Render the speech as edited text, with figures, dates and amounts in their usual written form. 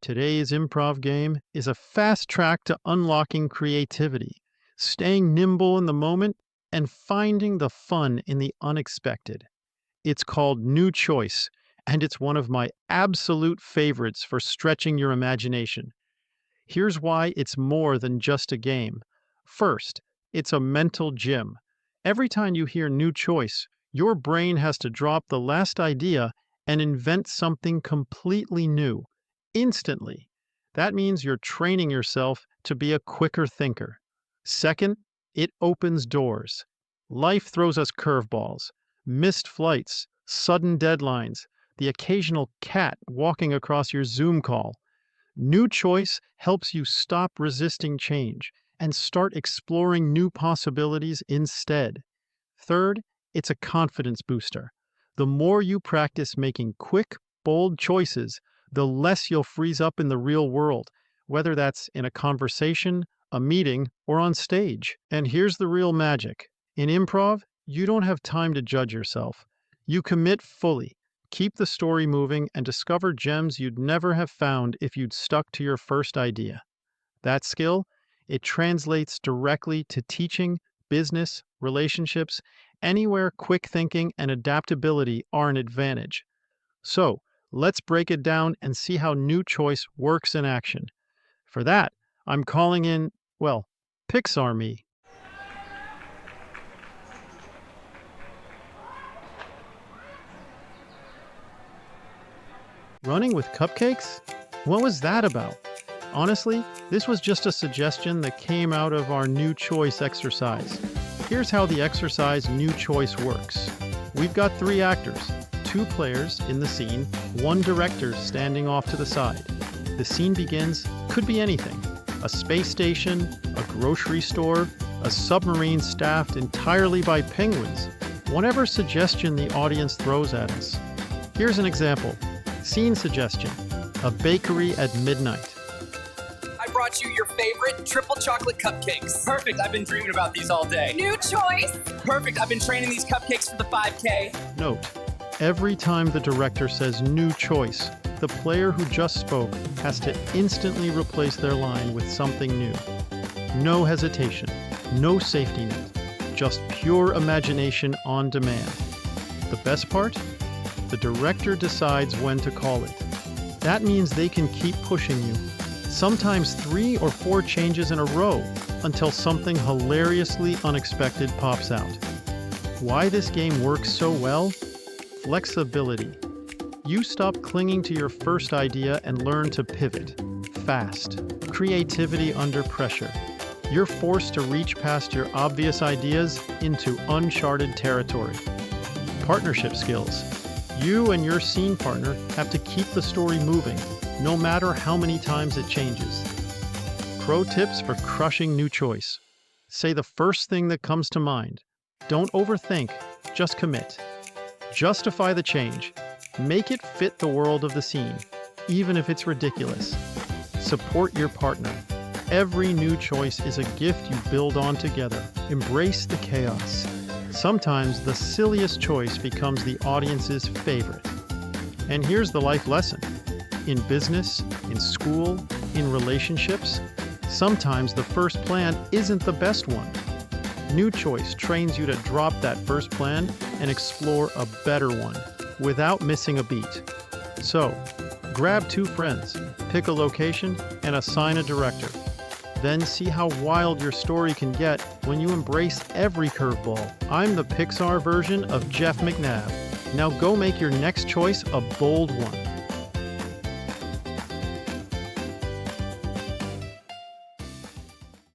Today's improv game is a fast track to unlocking creativity, staying nimble in the moment, and finding the fun in the unexpected. It's called New Choice, and it's one of my absolute favorites for stretching your imagination. Here's why it's more than just a game. First, it's a mental gym. Every time you hear New Choice, your brain has to drop the last idea and invent something completely new, instantly. That means you're training yourself to be a quicker thinker. Second, it opens doors. Life throws us curveballs, missed flights, sudden deadlines, the occasional cat walking across your Zoom call. New Choice helps you stop resisting change and start exploring new possibilities instead. Third, it's a confidence booster. The more you practice making quick, bold choices, the less you'll freeze up in the real world, whether that's in a conversation, a meeting, or on stage. And here's the real magic. In improv, you don't have time to judge yourself. You commit fully, keep the story moving, and discover gems you'd never have found if you'd stuck to your first idea. That skill, it translates directly to teaching, business, relationships, anywhere quick thinking and adaptability are an advantage. So, let's break it down and see how New Choice works in action. For that, I'm calling in, well, Pixar me. Running with cupcakes? What was that about? Honestly, this was just a suggestion that came out of our New Choice exercise. Here's how the exercise New Choice works. We've got 3 actors, 2 players in the scene, 1 director standing off to the side. The scene begins, could be anything. A space station, a grocery store, a submarine staffed entirely by penguins. Whatever suggestion the audience throws at us. Here's an example. Scene suggestion, a bakery at midnight. I brought you your favorite triple chocolate cupcakes. Perfect, I've been dreaming about these all day. New choice. Perfect, I've been training these cupcakes for the 5K. Note, every time the director says New Choice, the player who just spoke has to instantly replace their line with something new. No hesitation, no safety net, just pure imagination on demand. The best part? The director decides when to call it. That means they can keep pushing you, sometimes 3 or 4 changes in a row, until something hilariously unexpected pops out. Why this game works so well? Flexibility. You stop clinging to your first idea and learn to pivot. Fast. Creativity under pressure. You're forced to reach past your obvious ideas into uncharted territory. Partnership skills. You and your scene partner have to keep the story moving, no matter how many times it changes. Pro tips for crushing New Choice. Say the first thing that comes to mind. Don't overthink, just commit. Justify the change. Make it fit the world of the scene, even if it's ridiculous. Support your partner. Every New Choice is a gift you build on together. Embrace the chaos. Sometimes the silliest choice becomes the audience's favorite. And here's the life lesson. In business, in school, in relationships, sometimes the first plan isn't the best one. New Choice trains you to drop that first plan and explore a better one without missing a beat. So, grab 2 friends, pick a location, and assign a director. Then see how wild your story can get when you embrace every curveball. I'm the Pixar version of Jeff McNabb. Now go make your next choice a bold one.